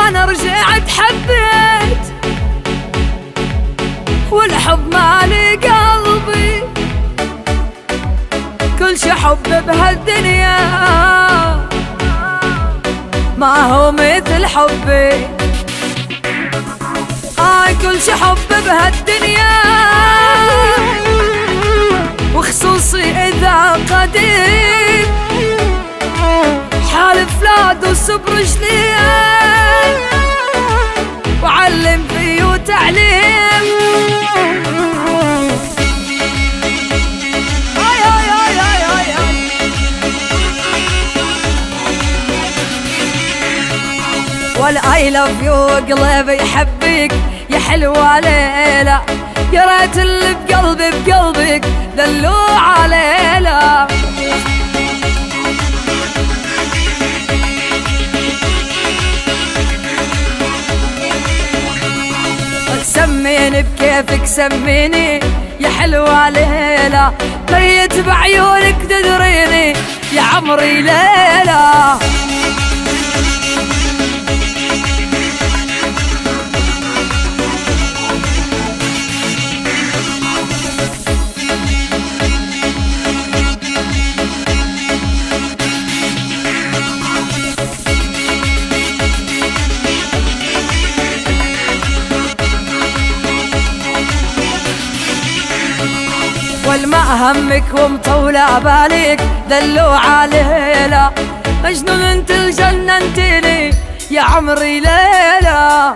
وانا رجعت حبيت والحب مالي قلبي، كل شي حب بهالدنيا ما هو مثل حبي. كل شي حب بهالدنيا وخصوصي إذا قديم، حالف لا دوس برجلي وعلم فيه تعليم. والآي لاف يو قلبي يحبك يا حلوة ليلى، يا ريت اللي بقلبي بقلبك دلوعة ليلى. سميني بكيفك سميني يا حلوة ليلى، بريت بعيونك تدريني يا عمري ليلى. والما همك ومطولة بالك دلوعة ليلى، مجنون انت جننتني يا عمري ليلى.